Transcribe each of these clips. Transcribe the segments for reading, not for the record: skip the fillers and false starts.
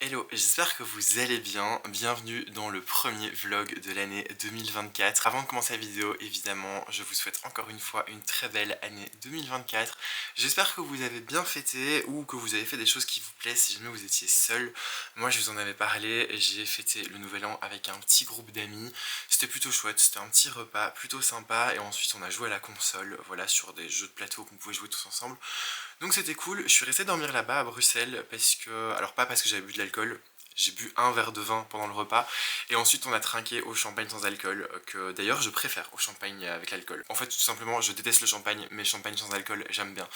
Hello, j'espère que vous allez bien. Bienvenue dans le premier vlog de l'année 2024. Avant de commencer la vidéo, évidemment, je vous souhaite encore une fois une très belle année 2024. J'espère que vous avez bien fêté ou que vous avez fait des choses qui vous plaisent si jamais vous étiez seul. Moi, je vous en avais parlé, j'ai fêté le nouvel an avec un petit groupe d'amis. C'était plutôt chouette, c'était un petit repas plutôt sympa et ensuite on a joué à la console, voilà, sur des jeux de plateau qu'on pouvait jouer tous ensemble. Donc c'était cool, je suis resté dormir là-bas à Bruxelles parce que, alors pas parce que j'avais bu de l'alcool, j'ai bu un verre de vin pendant le repas et ensuite on a trinqué au champagne sans alcool que d'ailleurs je préfère au champagne avec l'alcool. En fait tout simplement je déteste le champagne mais champagne sans alcool j'aime bien.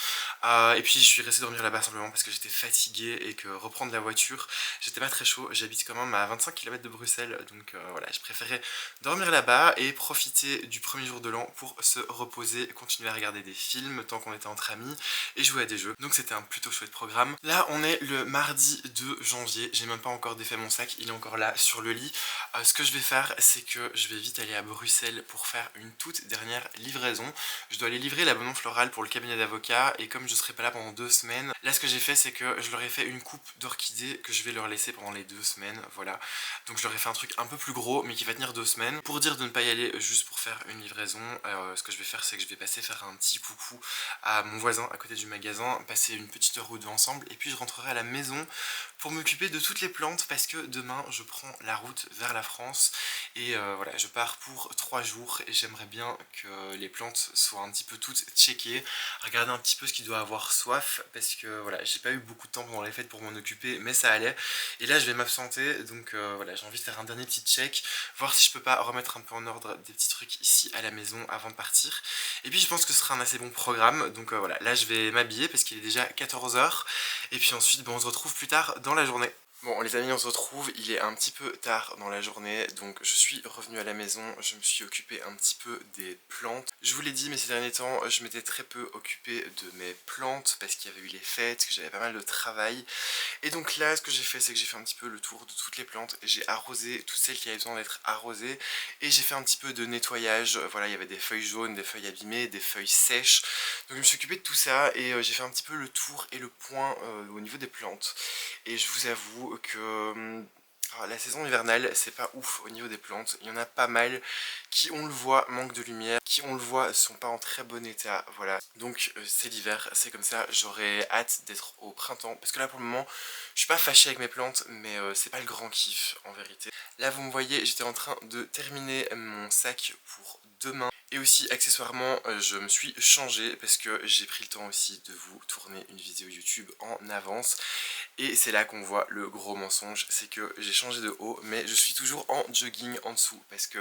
Et puis je suis resté dormir là-bas simplement parce que j'étais fatigué et que reprendre la voiture j'étais pas très chaud. J'habite quand même à 25 km de Bruxelles donc voilà, je préférais dormir là-bas et profiter du premier jour de l'an pour se reposer, continuer à regarder des films tant qu'on était entre amis et jouer à des jeux. Donc c'était un plutôt chouette programme. Là on est le mardi 2 janvier, j'ai même pas encore défait mon sac, il est encore là sur le lit. Ce que je vais faire c'est que je vais vite aller à Bruxelles pour faire une toute dernière livraison. Je dois aller livrer l'abonnement floral pour le cabinet d'avocat et comme je serai pas là pendant 2 semaines, là ce que j'ai fait c'est que je leur ai fait une coupe d'orchidées que je vais leur laisser pendant les 2 semaines, voilà. Donc je leur ai fait un truc un peu plus gros mais qui va tenir 2 semaines. Pour dire de ne pas y aller juste pour faire une livraison, ce que je vais faire c'est que je vais passer faire un petit coucou à mon voisin à côté du magasin, passer une petite heure ou deux ensemble et puis je rentrerai à la maison pour m'occuper de toutes les plantes parce que demain je prends la route vers la France et voilà, je pars pour 3 jours et j'aimerais bien que les plantes soient un petit peu toutes checkées, regarder un petit peu ce qui doit avoir soif parce que voilà, j'ai pas eu beaucoup de temps pendant les fêtes pour m'en occuper mais ça allait et là je vais m'absenter donc voilà, j'ai envie de faire un dernier petit check, voir si je peux pas remettre un peu en ordre des petits trucs ici à la maison avant de partir et puis je pense que ce sera un assez bon programme donc voilà, là je vais m'habiller parce qu'il est déjà 14 h et puis ensuite on se retrouve plus tard dans la journée. Bon les amis, on se retrouve, il est un petit peu tard dans la journée, donc je suis revenu à la maison, je me suis occupé un petit peu des plantes. Je vous l'ai dit mais ces derniers temps, je m'étais très peu occupé de mes plantes parce qu'il y avait eu les fêtes, que j'avais pas mal de travail. Et donc là, ce que j'ai fait, c'est que j'ai fait un petit peu le tour de toutes les plantes, j'ai arrosé toutes celles qui avaient besoin d'être arrosées et j'ai fait un petit peu de nettoyage. Voilà, il y avait des feuilles jaunes, des feuilles abîmées, des feuilles sèches. Donc je me suis occupé de tout ça et j'ai fait un petit peu le tour et le point au niveau des plantes. Et je vous avoue que la saison hivernale, c'est pas ouf au niveau des plantes. Il y en a pas mal qui, on le voit, manquent de lumière, qui, on le voit, sont pas en très bon état. Voilà. Donc c'est l'hiver, c'est comme ça. J'aurais hâte d'être au printemps. Parce que là, pour le moment, je suis pas fâché avec mes plantes, mais c'est pas le grand kiff en vérité. Là, vous me voyez, j'étais en train de terminer mon sac pour demain. Et aussi, accessoirement, je me suis changé parce que j'ai pris le temps aussi de vous tourner une vidéo YouTube en avance. Et c'est là qu'on voit le gros mensonge, c'est que j'ai changé de haut, mais je suis toujours en jogging en dessous, parce que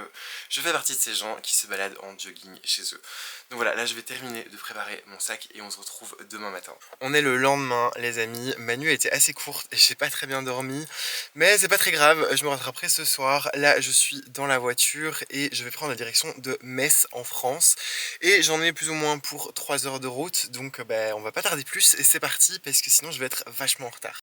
je fais partie de ces gens qui se baladent en jogging chez eux. Donc voilà, là je vais terminer de préparer mon sac et on se retrouve demain matin. On est le lendemain les amis, ma nuit a été assez courte et j'ai pas très bien dormi, mais c'est pas très grave, je me rattraperai ce soir. Là je suis dans la voiture et je vais prendre la direction de Metz en France. Et j'en ai plus ou moins pour 3 heures de route, donc on va pas tarder plus et c'est parti parce que sinon je vais être vachement en retard.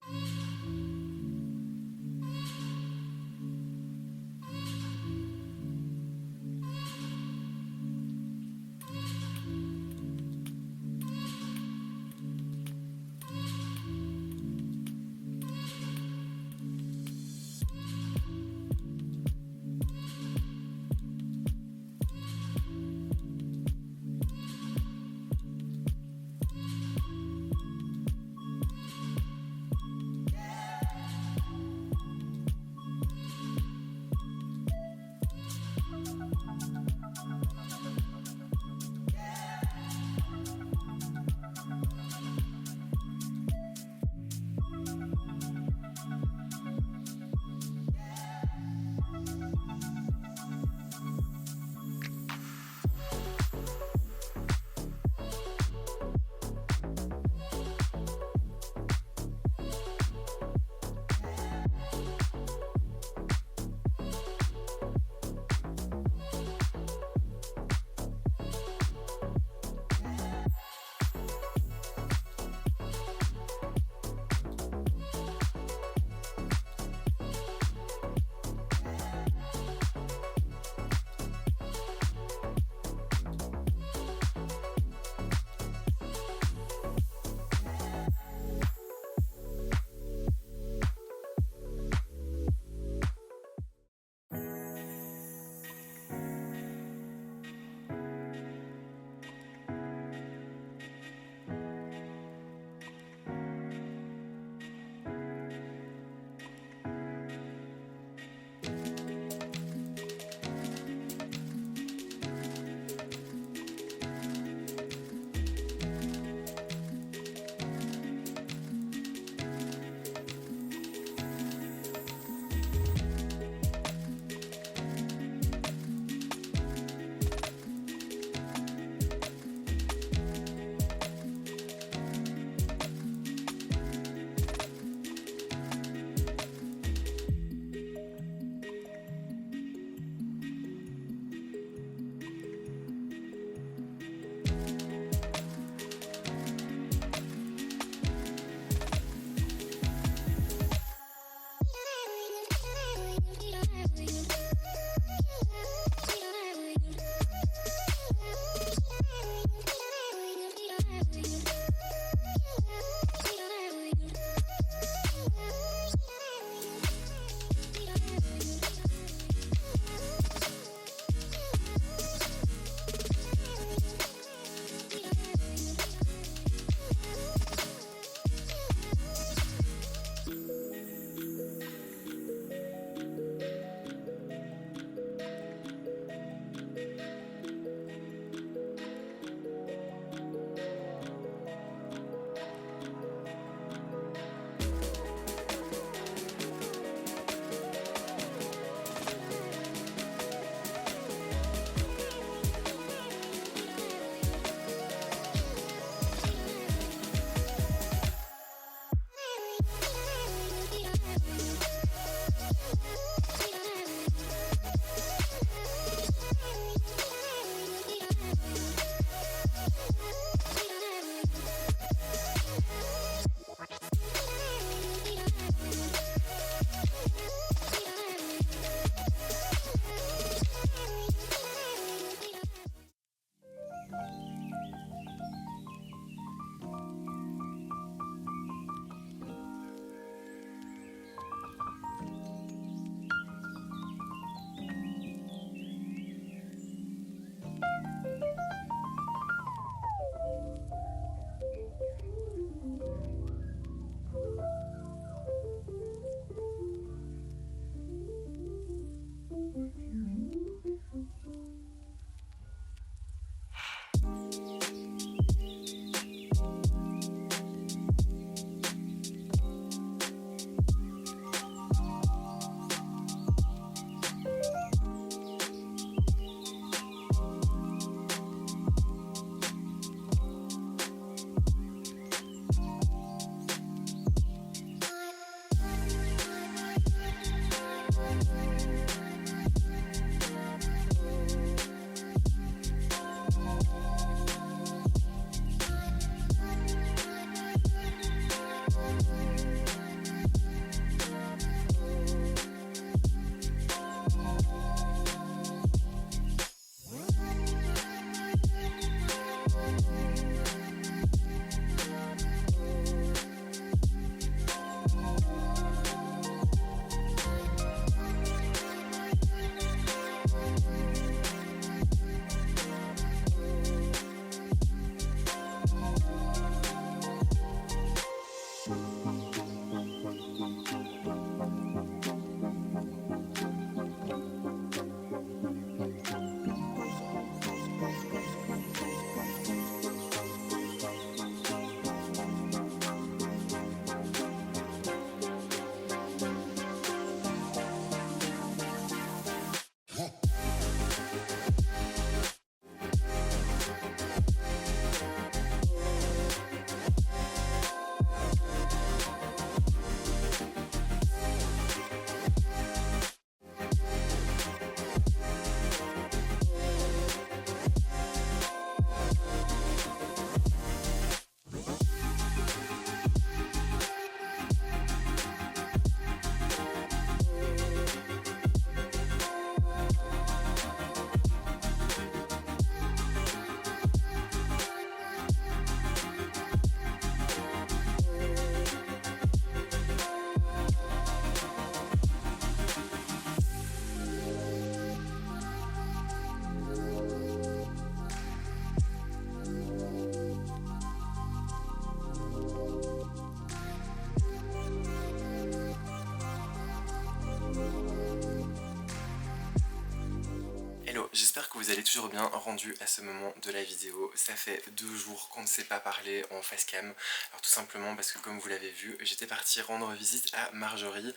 Hello, j'espère que vous allez toujours bien rendu à ce moment de la vidéo. Ça fait 2 jours qu'on ne s'est pas parlé en facecam. Alors tout simplement parce que comme vous l'avez vu, j'étais partie rendre visite à Marjorie.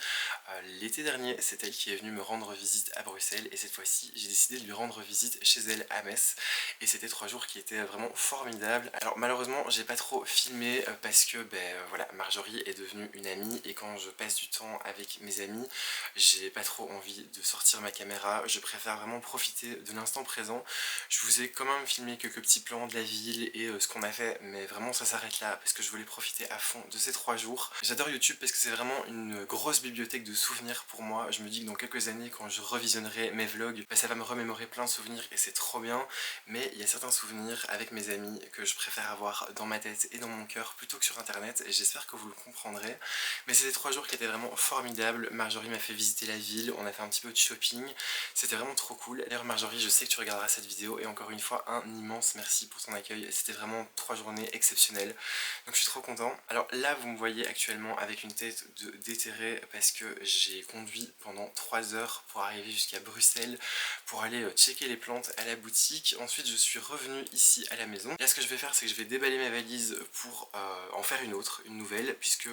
L'été dernier, c'est elle qui est venue me rendre visite à Bruxelles et cette fois-ci, j'ai décidé de lui rendre visite chez elle à Metz. Et c'était 3 jours qui étaient vraiment formidables. Alors malheureusement, j'ai pas trop filmé parce que voilà, Marjorie est devenue une amie et quand je passe du temps avec mes amis, j'ai pas trop envie de sortir ma caméra. Je préfère vraiment profiter de l'instant présent. Je vous ai quand même filmé quelques petits plans de la ville et ce qu'on a fait, mais vraiment ça s'arrête là parce que je voulais profiter à fond de ces 3 jours. J'adore YouTube parce que c'est vraiment une grosse bibliothèque de souvenirs pour moi. Je me dis que dans quelques années, quand je revisionnerai mes vlogs, ça va me remémorer plein de souvenirs et c'est trop bien. Mais il y a certains souvenirs avec mes amis que je préfère avoir dans ma tête et dans mon cœur plutôt que sur internet et j'espère que vous le comprendrez. Mais c'était 3 jours qui étaient vraiment formidables. Marjorie m'a fait visiter la ville, on a fait un petit peu de shopping, c'était vraiment trop cool. D'ailleurs Marjorie, je sais que tu regarderas cette vidéo et encore une fois un immense merci pour ton accueil, c'était vraiment 3 journées exceptionnelles, donc je suis trop content. Alors là vous me voyez actuellement avec une tête de déterré parce que j'ai conduit pendant 3 heures pour arriver jusqu'à Bruxelles pour aller checker les plantes à la boutique. Ensuite je suis revenu ici à la maison. Là ce que je vais faire c'est que je vais déballer ma valise pour en faire une autre, une nouvelle, puisque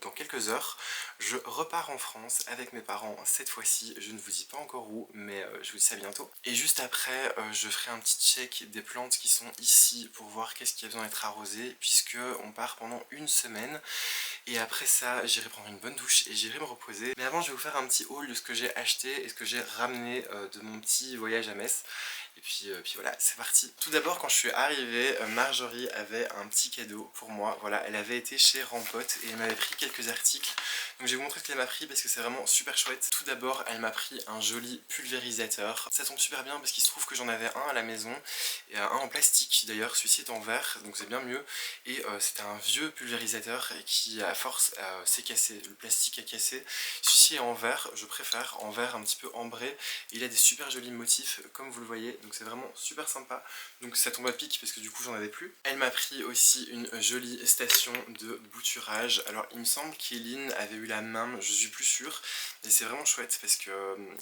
dans quelques heures je repars en France avec mes parents cette fois-ci. Je ne vous dis pas encore où, mais je vous dis ça bientôt. Et juste après, je ferai un petit check des plantes qui sont ici pour voir qu'est-ce qui a besoin d'être arrosé, puisque on part pendant une semaine. Et après ça, j'irai prendre une bonne douche et j'irai me reposer. Mais avant, je vais vous faire un petit haul de ce que j'ai acheté et ce que j'ai ramené de mon petit voyage à Metz. Et puis voilà, c'est parti. Tout d'abord, quand je suis arrivée, Marjorie avait un petit cadeau pour moi. Voilà, elle avait été chez Rampot et elle m'avait pris quelques articles. Donc je vais vous montrer ce qu'elle m'a pris parce que c'est vraiment super chouette. Tout d'abord, elle m'a pris un joli pulvérisateur. Ça tombe super bien parce qu'il se trouve que j'en avais un à la maison et un en plastique. D'ailleurs, celui-ci est en verre, donc c'est bien mieux. Et c'était un vieux pulvérisateur qui, à force, s'est cassé. Le plastique a cassé. Celui-ci est en verre, je préfère, en verre un petit peu ambré. Et il a des super jolis motifs, comme vous le voyez. Donc c'est vraiment super sympa. Donc ça tombe à pic parce que du coup j'en avais plus. Elle m'a pris aussi une jolie station de bouturage. Alors il me semble qu'Eline avait eu la même, je suis plus sûre. Et c'est vraiment chouette parce que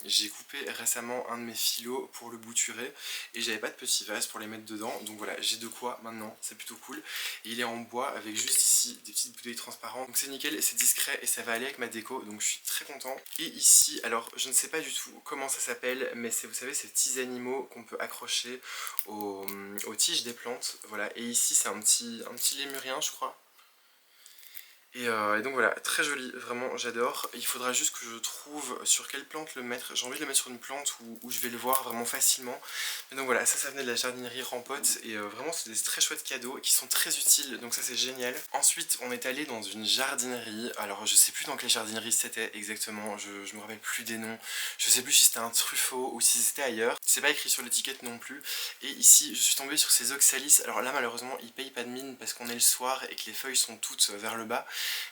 j'ai coupé récemment un de mes filos pour le bouturer. Et j'avais pas de petit vase pour les mettre dedans. Donc voilà, j'ai de quoi maintenant, c'est plutôt cool. Et il est en bois avec juste ici des petites bouteilles transparentes. Donc c'est nickel et c'est discret et ça va aller avec ma déco. Donc je suis très content. Et ici, alors je ne sais pas du tout comment ça s'appelle, mais c'est, vous savez, ces petits animaux qu'on peut accrocher aux tiges des plantes. Voilà, et ici c'est un petit lémurien je crois. Et donc voilà, très joli, vraiment j'adore. Il faudra juste que je trouve sur quelle plante le mettre. J'ai envie de le mettre sur une plante où je vais le voir vraiment facilement. Et donc voilà, ça venait de la jardinerie Rempote et vraiment c'est des très chouettes cadeaux qui sont très utiles, donc ça c'est génial. Ensuite on est allé dans une jardinerie, alors je sais plus dans quelle jardinerie c'était exactement, je me rappelle plus des noms. Je sais plus si c'était un Truffaut ou si c'était ailleurs. C'est pas écrit sur l'étiquette non plus. Et ici je suis tombé sur ces oxalis. Alors là malheureusement ils payent pas de mine parce qu'on est le soir et que les feuilles sont toutes vers le bas.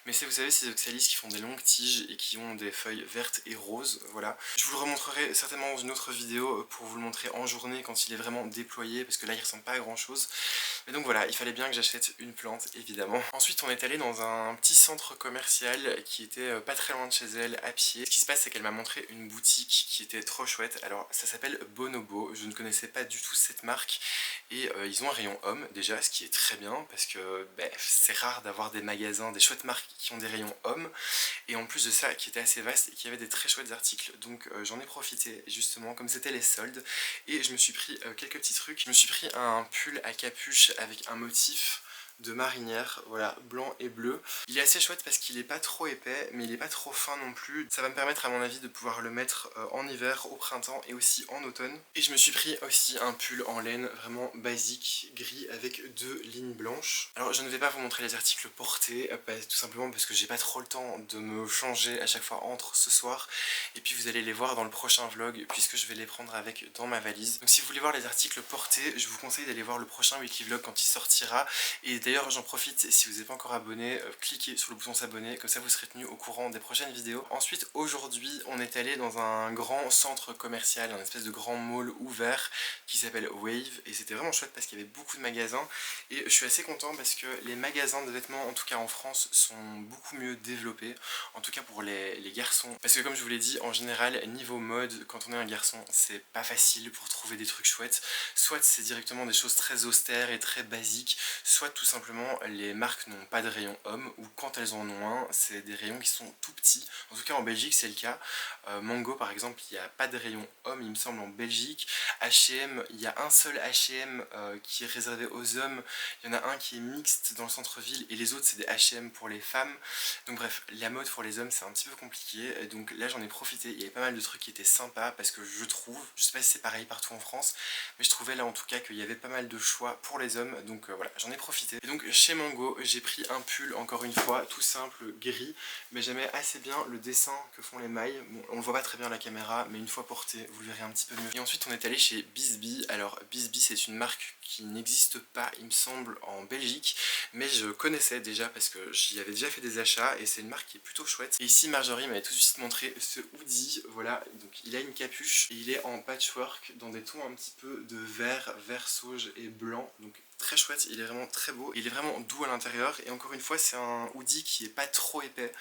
Mais c'est, vous savez, ces oxalis qui font des longues tiges et qui ont des feuilles vertes et roses, voilà. Je vous le remontrerai certainement dans une autre vidéo pour vous le montrer en journée quand il est vraiment déployé, parce que là il ressemble pas à grand chose. Mais donc voilà, il fallait bien que j'achète une plante, évidemment. Ensuite on est allé dans un petit centre commercial qui était pas très loin de chez elle, à pied. Ce qui se passe, c'est qu'elle m'a montré une boutique qui était trop chouette. Alors ça s'appelle Bonobo, je ne connaissais pas du tout cette marque. Et ils ont un rayon homme déjà, ce qui est très bien parce que c'est rare d'avoir des magasins, des chouettes marques qui ont des rayons hommes. Et en plus de ça, qui était assez vaste et qui avait des très chouettes articles. Donc j'en ai profité justement, comme c'était les soldes. Et je me suis pris quelques petits trucs. Je me suis pris un pull à capuche avec un motif de marinière, voilà, blanc et bleu. Il est assez chouette parce qu'il est pas trop épais, mais il est pas trop fin non plus. Ça va me permettre à mon avis de pouvoir le mettre en hiver, au printemps et aussi en automne. Et je me suis pris aussi un pull en laine vraiment basique, gris avec 2 lignes blanches. Alors je ne vais pas vous montrer les articles portés, tout simplement parce que j'ai pas trop le temps de me changer à chaque fois entre ce soir. Et puis vous allez les voir dans le prochain vlog puisque je vais les prendre avec dans ma valise. Donc si vous voulez voir les articles portés, je vous conseille d'aller voir le prochain weekly vlog quand il sortira. Et d'ailleurs j'en profite, si vous n'êtes pas encore abonné, cliquez sur le bouton s'abonner, comme ça vous serez tenu au courant des prochaines vidéos. Ensuite aujourd'hui on est allé dans un grand centre commercial, un espèce de grand mall ouvert qui s'appelle Wave, et c'était vraiment chouette parce qu'il y avait beaucoup de magasins. Et je suis assez content parce que les magasins de vêtements, en tout cas en France, sont beaucoup mieux développés, en tout cas pour les garçons. Parce que comme je vous l'ai dit, en général, niveau mode, quand on est un garçon, c'est pas facile pour trouver des trucs chouettes. Soit c'est directement des choses très austères et très basiques, soit tout simplement les marques n'ont pas de rayon homme, ou quand elles en ont un, c'est des rayons qui sont tout petits. En tout cas en Belgique c'est le cas. Mango par exemple, il n'y a pas de rayon homme il me semble en Belgique. H&M, il y a un seul H&M qui est réservé aux hommes. Il y en a un qui est mixte dans le centre-ville et les autres c'est des H&M pour les femmes. Donc bref, la mode pour les hommes c'est un petit peu compliqué. Et donc là j'en ai profité, il y avait pas mal de trucs qui étaient sympas parce que je trouve, je sais pas si c'est pareil partout en France, mais je trouvais là en tout cas qu'il y avait pas mal de choix pour les hommes. Donc voilà, j'en ai profité. Et donc chez Mango, j'ai pris un pull encore une fois, tout simple, gris. Mais j'aimais assez bien le dessin que font les mailles. Bon, on le voit pas très bien à la caméra, mais une fois porté, vous le verrez un petit peu mieux. Et ensuite on est allé chez Bisbee. Alors Bisbee c'est une marque qui n'existe pas il me semble en Belgique, mais je connaissais déjà parce que j'y avais déjà fait des achats et c'est une marque qui est plutôt chouette. Et ici Marjorie m'avait tout de suite montré ce hoodie, voilà, donc il a une capuche et il est en patchwork dans des tons un petit peu de vert, vert sauge et blanc, donc très chouette, il est vraiment très beau, il est vraiment doux à l'intérieur et encore une fois c'est un hoodie qui est pas trop épais,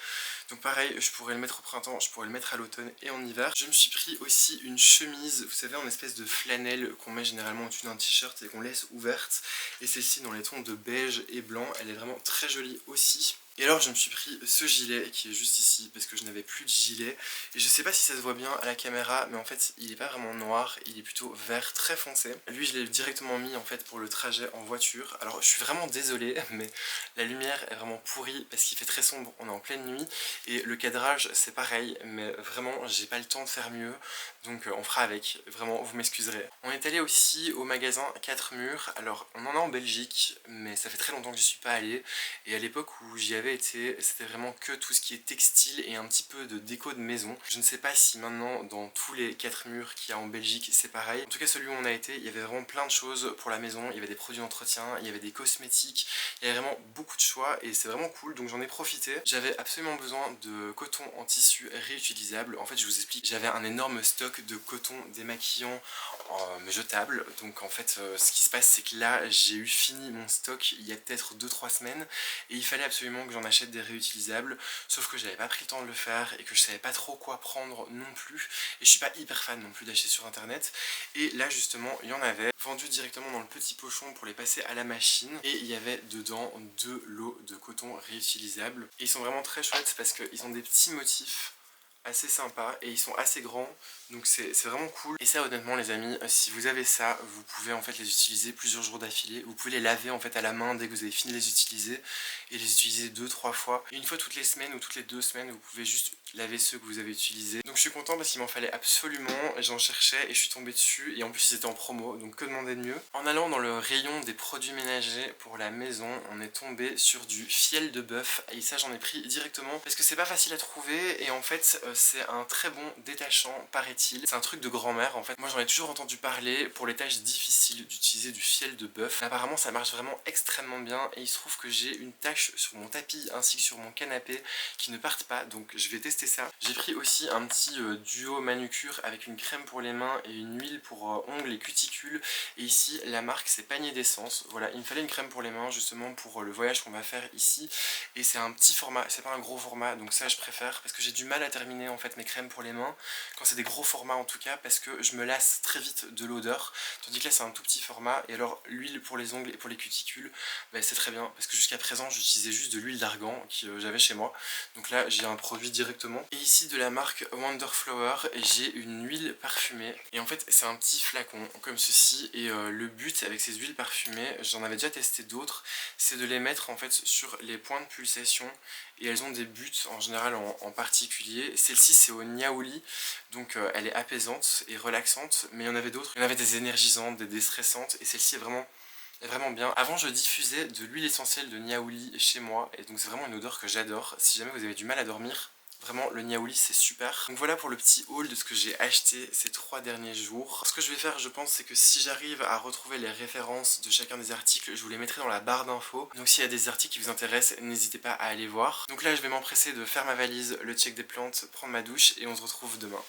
donc pareil je pourrais le mettre au printemps, je pourrais le mettre à l'automne et en hiver. Je me suis pris aussi une chemise, vous savez en espèce de flanelle qu'on met généralement au-dessus d'un t-shirt et qu'on laisse ouverte, et celle-ci dans les tons de beige et blanc, elle est vraiment très jolie aussi. Et alors je me suis pris ce gilet qui est juste ici parce que je n'avais plus de gilet et je sais pas si ça se voit bien à la caméra mais en fait il est pas vraiment noir, il est plutôt vert très foncé. Lui je l'ai directement mis en fait pour le trajet en voiture. Alors je suis vraiment désolé mais la lumière est vraiment pourrie parce qu'il fait très sombre, on est en pleine nuit et le cadrage c'est pareil mais vraiment j'ai pas le temps de faire mieux, donc on fera avec, vraiment vous m'excuserez. On est allé aussi au magasin 4 murs, alors on en a en Belgique mais ça fait très longtemps que je suis pas allé et à l'époque où j'y avais été c'était vraiment que tout ce qui est textile et un petit peu de déco de maison. Je ne sais pas si maintenant dans tous les 4 murs qu'il y a en Belgique c'est pareil. En tout cas celui où on a été il y avait vraiment plein de choses pour la maison, il y avait des produits d'entretien, il y avait des cosmétiques, il y avait vraiment beaucoup de choix et c'est vraiment cool donc j'en ai profité. J'avais absolument besoin de coton en tissu réutilisable. En fait je vous explique, j'avais un énorme stock de coton démaquillant jetable, donc en fait ce qui se passe c'est que là j'ai eu fini mon stock il y a peut-être 2-3 semaines et il fallait absolument que j'en achète des réutilisables, sauf que j'avais pas pris le temps de le faire et que je savais pas trop quoi prendre non plus et je suis pas hyper fan non plus d'acheter sur internet. Et là justement il y en avait vendu directement dans le petit pochon pour les passer à la machine et il y avait dedans 2 lots de coton réutilisables et ils sont vraiment très chouettes parce qu'ils ont des petits motifs assez sympas et ils sont assez grands, donc c'est vraiment cool. Et ça honnêtement les amis, si vous avez ça, vous pouvez en fait les utiliser plusieurs jours d'affilée. Vous pouvez les laver en fait à la main dès que vous avez fini de les utiliser et les utiliser 2-3 fois. Et une fois toutes les semaines ou toutes les 2 semaines, vous pouvez juste laver ceux que vous avez utilisés. Donc je suis content parce qu'il m'en fallait absolument, j'en cherchais et je suis tombé dessus et en plus ils étaient en promo, donc que demander de mieux. En allant dans le rayon des produits ménagers pour la maison, on est tombé sur du fiel de bœuf et ça j'en ai pris directement parce que c'est pas facile à trouver et en fait c'est un très bon détachant paraît-il. C'est un truc de grand-mère en fait. Moi j'en ai toujours entendu parler pour les tâches difficiles d'utiliser du fiel de bœuf. Apparemment ça marche vraiment extrêmement bien et il se trouve que j'ai une tache sur mon tapis ainsi que sur mon canapé qui ne partent pas, donc je vais tester ça. J'ai pris aussi un petit duo manucure avec une crème pour les mains et une huile pour ongles et cuticules et ici la marque c'est Panier d'essence. Voilà, il me fallait une crème pour les mains justement pour le voyage qu'on va faire ici et c'est un petit format, c'est pas un gros format, donc ça je préfère parce que j'ai du mal à terminer en fait mes crèmes pour les mains quand c'est des gros formats en tout cas parce que je me lasse très vite de l'odeur, tandis que là c'est un tout petit format. Et alors l'huile pour les ongles et pour les cuticules, bah, c'est très bien parce que jusqu'à présent j'utilisais juste de l'huile d'argan que j'avais chez moi, donc là j'ai un produit directement. Et ici de la marque Wonderflower j'ai une huile parfumée et en fait c'est un petit flacon comme ceci et le but avec ces huiles parfumées, j'en avais déjà testé d'autres, c'est de les mettre en fait sur les points de pulsation et elles ont des buts en général en particulier. Celle-ci c'est au niaouli, donc elle est apaisante et relaxante, mais il y en avait d'autres, il y en avait des énergisantes, des déstressantes et celle-ci est vraiment bien. Avant je diffusais de l'huile essentielle de niaouli chez moi et donc c'est vraiment une odeur que j'adore. Si jamais vous avez du mal à dormir, vraiment le niaouli c'est super. Donc voilà pour le petit haul de ce que j'ai acheté ces 3 derniers jours. Ce que je vais faire je pense c'est que si j'arrive à retrouver les références de chacun des articles, je vous les mettrai dans la barre d'infos. Donc s'il y a des articles qui vous intéressent, n'hésitez pas à aller voir. Donc là je vais m'empresser de faire ma valise, le check des plantes, prendre ma douche et on se retrouve demain.